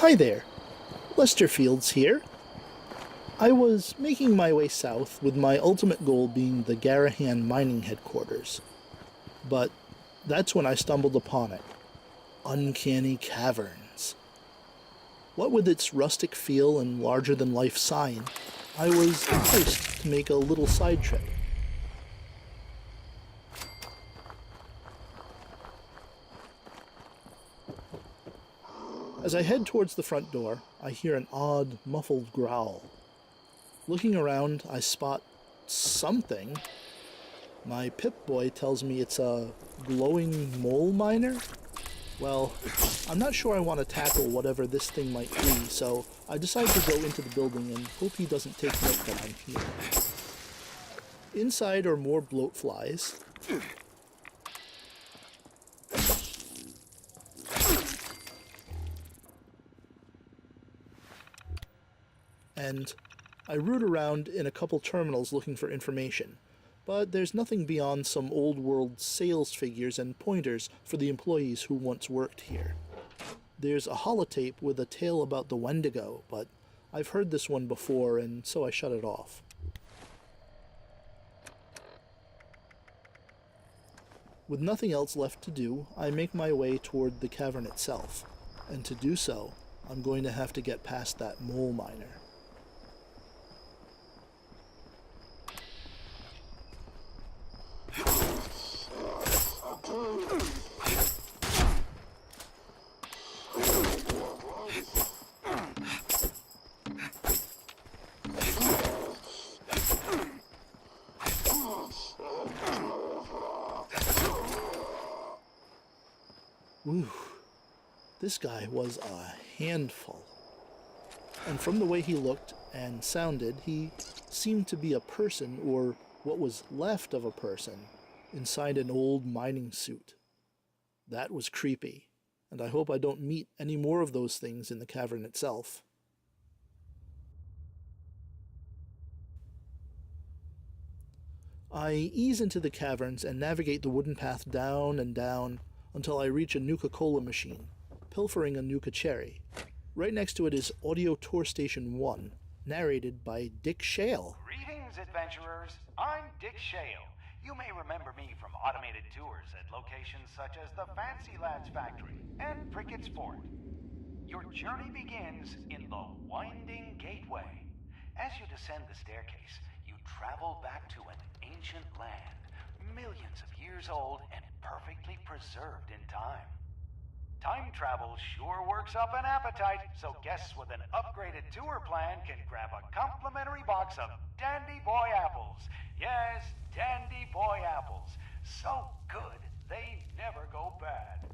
Hi there, Lesterfield's here. I was making my way south with my ultimate goal being the Garahan mining headquarters. But that's when I stumbled upon it. Uncanny Caverns. What with its rustic feel and larger-than-life sign, I was enticed to make a little side trip. As I head towards the front door, I hear an odd, muffled growl. Looking around, I spot something. My Pip-Boy tells me it's a glowing mole miner. Well, I'm not sure I want to tackle whatever this thing might be, so I decide to go into the building and hope he doesn't take note that I'm here. Inside are more bloat flies. And I root around in a couple terminals looking for information, but there's nothing beyond some old-world sales figures and pointers for the employees who once worked here. There's a holotape with a tale about the Wendigo, but I've heard this one before, and so I shut it off. With nothing else left to do, I make my way toward the cavern itself, and to do so, I'm going to have to get past that mole miner. Whew. This guy was a handful. And from the way he looked and sounded, he seemed to be a person, or what was left of a person, inside an old mining suit. That was creepy, and I hope I don't meet any more of those things in the cavern itself. I ease into the caverns and navigate the wooden path down and down until I reach a Nuka-Cola machine, pilfering a Nuka Cherry. Right next to it is Audio Tour Station 1, narrated by Dick Shale. Greetings, adventurers. I'm Dick Shale. You may remember me from automated tours at locations such as the Fancy Lads Factory and Prickett's Fort. Your journey begins in the Winding Gateway. As you descend the staircase, you travel back to an ancient land, millions of years old and perfectly preserved in time. Time travel sure works up an appetite, so guests with an upgraded tour plan can grab a complimentary box of Dandy Boy apples. Yes, Dandy Boy apples. So good, they never go bad.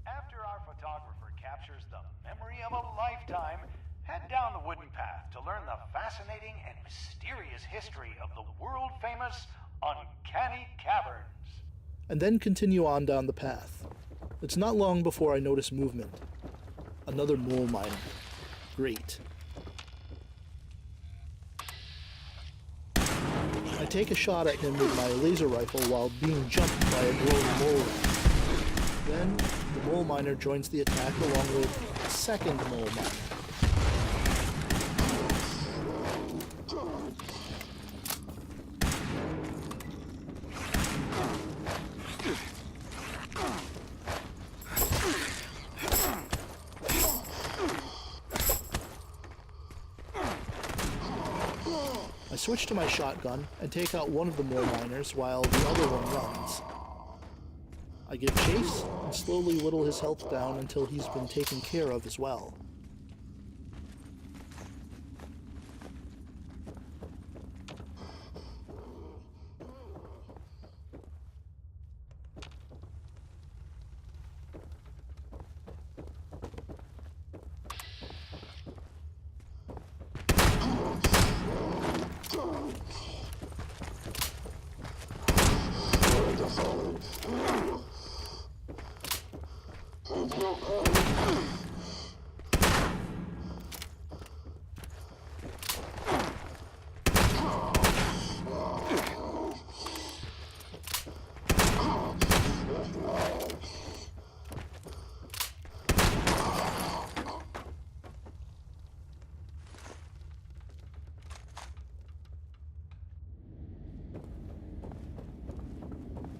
After our photographer captures the memory of a lifetime, head down the wooden path to learn the fascinating and mysterious history of the world-famous Uncanny Caverns. And then continue on down the path. It's not long before I notice movement. Another mole miner. Great. I take a shot at him with my laser rifle while being jumped by a glowing mole rat. Then, the mole miner joins the attack along with a second mole miner. I switch to my shotgun and take out one of the mole miners while the other one runs. I give chase and slowly whittle his health down until he's been taken care of as well.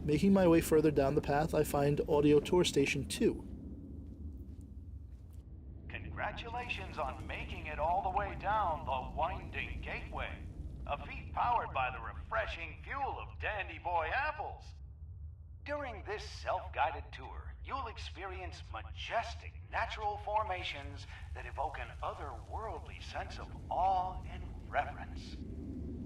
Making my way further down the path, I find Audio Tour Station 2. Congratulations on making it all the way down the winding gateway. A feat powered by the refreshing fuel of Dandy Boy apples. During this self-guided tour, you'll experience majestic natural formations that evoke an otherworldly sense of awe and reverence.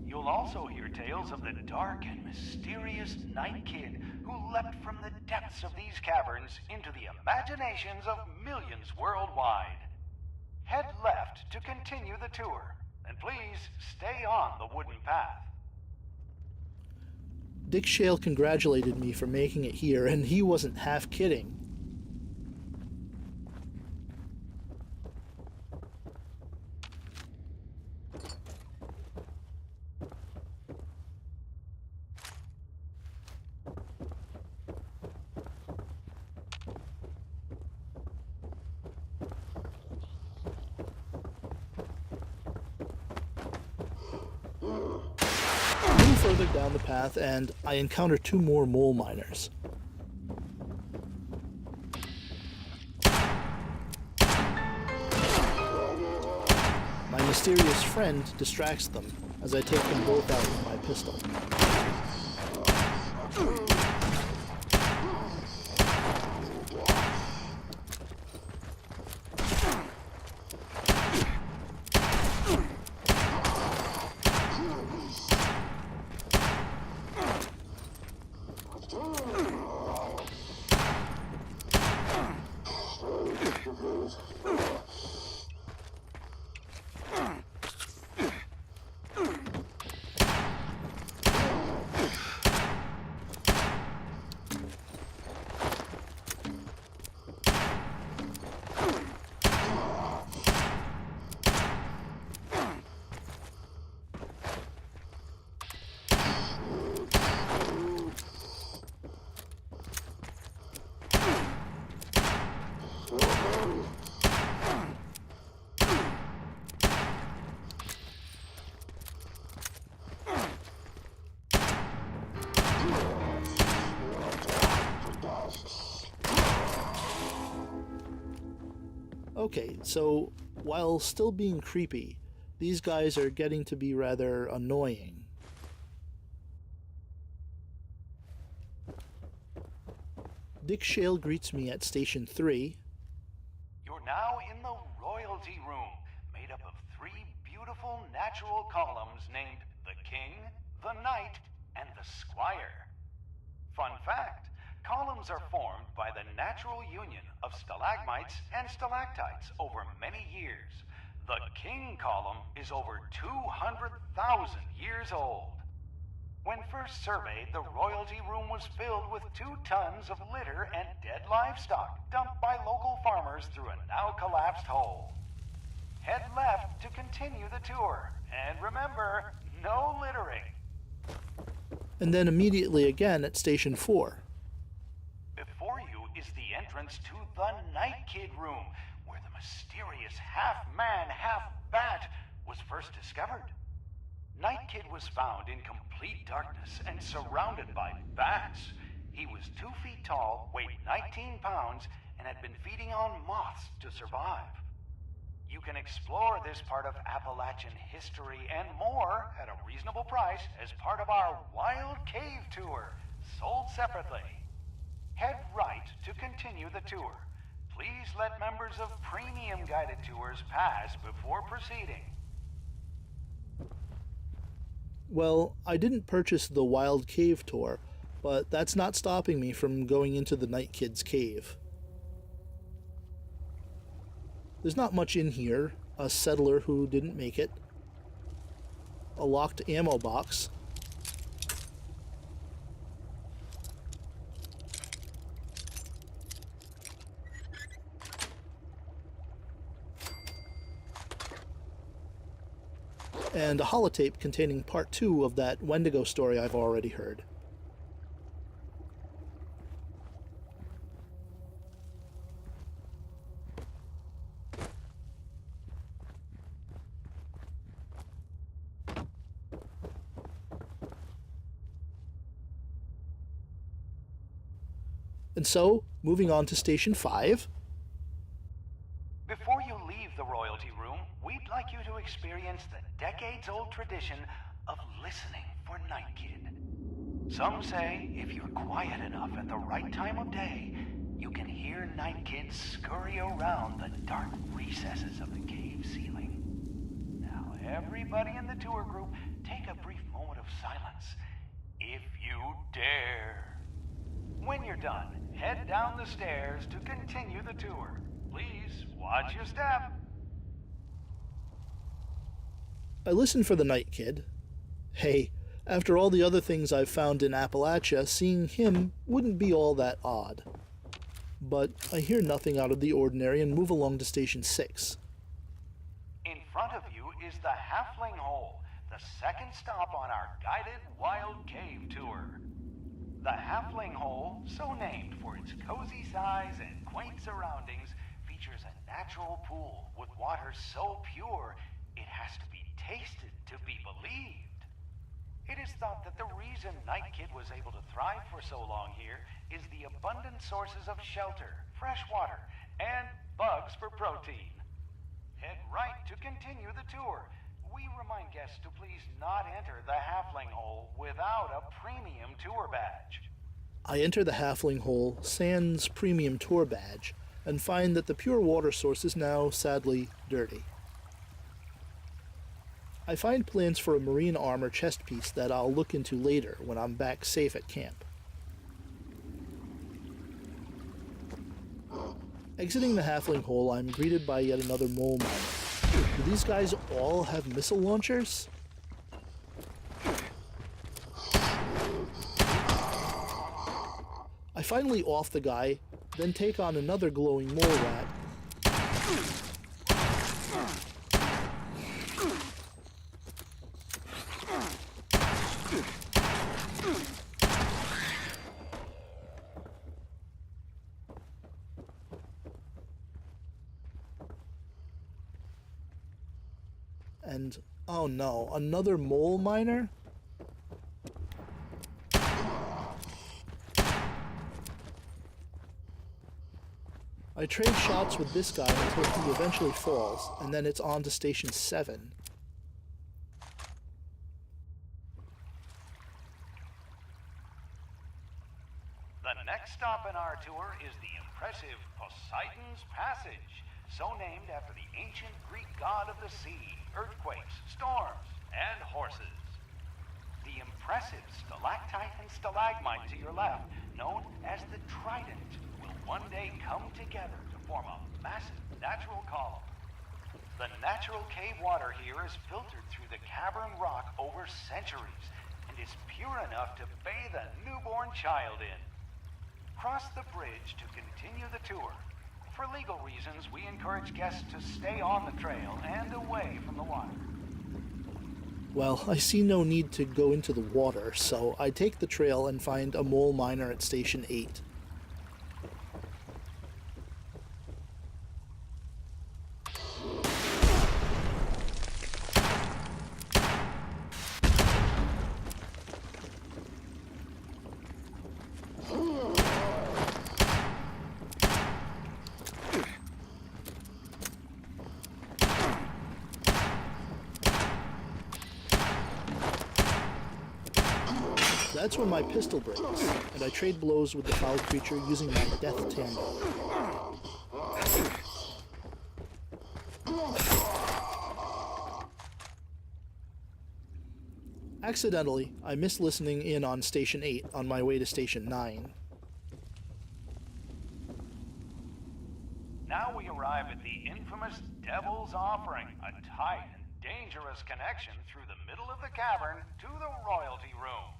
You'll also hear tales of the dark and mysterious Night Kid who leapt from the depths of these caverns into the imaginations of millions worldwide. Head left to continue the tour, and please stay on the wooden path. Dick Shale congratulated me for making it here, and he wasn't half kidding. Further down the path, and I encounter 2 more mole miners. My mysterious friend distracts them as I take them both out with my pistol. Okay, so while still being creepy, these guys are getting to be rather annoying. Dick Shale greets me at Station 3. You're now in the royalty room, made up of 3 beautiful natural columns named the King, the Knight, and the Squire. Fun fact, columns are formed by the natural union of stalagmites and stalactites over many years. The King column is over 200,000 years old. When first surveyed, the royalty room was filled with 2 tons of litter and dead livestock dumped by local farmers through a now collapsed hole. Head left to continue the tour, and remember, no littering. And then immediately again at Station 4. Before you is the entrance to the Night Kid room, where the mysterious half-man, half-bat was first discovered. Night Kid was found in complete darkness and surrounded by bats. He was 2 feet tall, weighed 19 pounds, and had been feeding on moths to survive. You can explore this part of Appalachian history and more at a reasonable price as part of our Wild Cave Tour, sold separately. Head right to continue the tour. Please let members of premium guided tours pass before proceeding. Well, I didn't purchase the Wild Cave Tour, but that's not stopping me from going into the Night Kid's cave. There's not much in here. A settler who didn't make it, a locked ammo box, and a holotape containing part 2 of that Wendigo story I've already heard. And so, moving on to Station 5. Before you leave the royalty room, we'd like you to experience the decades-old tradition of listening for Night Kid. Some say if you're quiet enough at the right time of day, you can hear Night Kid scurry around the dark recesses of the cave ceiling. Now, everybody in the tour group, take a brief moment of silence, if you dare. When you're done, head down the stairs to continue the tour. Please, watch your step. I listen for the Night Kid. Hey, after all the other things I've found in Appalachia, seeing him wouldn't be all that odd. But I hear nothing out of the ordinary and move along to Station 6. In front of you is the Halfling Hole, the second stop on our guided wild cave tour. The Halfling Hole, so named for its cozy size and quaint surroundings, features a natural pool with water so pure it has to be tasted to be believed. It is thought that the reason Night Kid was able to thrive for so long here is the abundant sources of shelter, fresh water, and bugs for protein. Head right to continue the tour. We remind guests to please not enter the Halfling Hole without a premium tour badge. I enter the Halfling Hole sans premium tour badge and find that the pure water source is now, sadly, dirty. I find plans for a marine armor chest piece that I'll look into later when I'm back safe at camp. Exiting the Halfling Hole, I'm greeted by yet another mole miner. Do these guys all have missile launchers? I finally off the guy, then take on another glowing mole rat. And, oh no, another mole miner? I trade shots with this guy until he eventually falls, and then it's on to Station 7. The next stop in our tour is the impressive Poseidon's Passage, so named after the ancient Greek god of the sea, earthquakes, storms, and horses. The impressive stalactite and stalagmite to your left, known as the Trident, will one day come together to form a massive natural column. The natural cave water here is filtered through the cavern rock over centuries and is pure enough to bathe a newborn child in. Cross the bridge to continue the tour. For legal reasons, we encourage guests to stay on the trail and away from the water. Well, I see no need to go into the water, so I take the trail and find a mole miner at Station 8. That's when my pistol breaks, and I trade blows with the foul creature using my death tandem. Accidentally, I miss listening in on Station 8 on my way to Station 9. Now we arrive at the infamous Devil's Offering, a tight and dangerous connection through the middle of the cavern to the royalty room.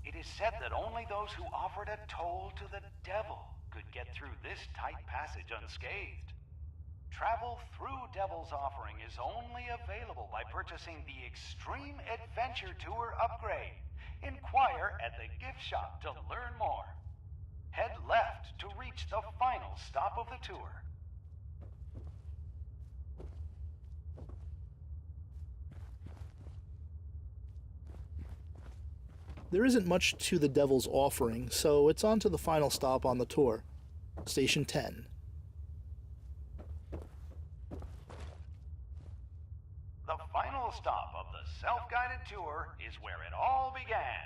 It is said that only those who offered a toll to the devil could get through this tight passage unscathed. Travel through Devil's Offering is only available by purchasing the Extreme Adventure Tour upgrade. Inquire at the gift shop to learn more. Head left to reach the final stop of the tour. There isn't much to the Devil's offering, so it's on to the final stop on the tour, Station 10. The final stop of the self-guided tour is where it all began,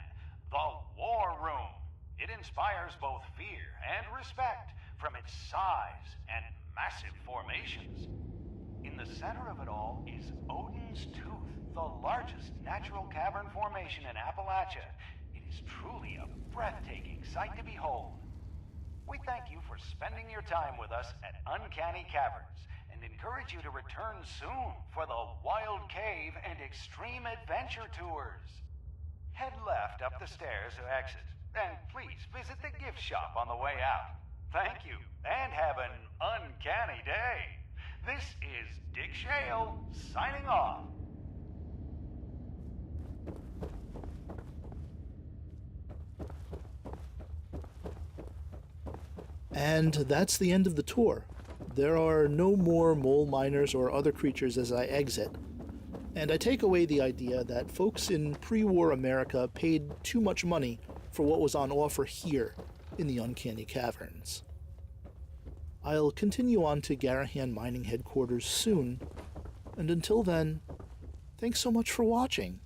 the War Room. It inspires both fear and respect from its size and massive formations. In the center of it all is Odin's Tooth, the largest natural cavern formation in Appalachia. It is truly a breathtaking sight to behold. We thank you for spending your time with us at Uncanny Caverns and encourage you to return soon for the Wild Cave and Extreme Adventure Tours. Head left up the stairs to exit, and please visit the gift shop on the way out. Thank you, and have an uncanny day. This is Dick Shale, signing off. And that's the end of the tour. There are no more mole miners or other creatures as I exit, and I take away the idea that folks in pre-war America paid too much money for what was on offer here in the Uncanny Caverns. I'll continue on to Garahan Mining Headquarters soon, and until then, thanks so much for watching.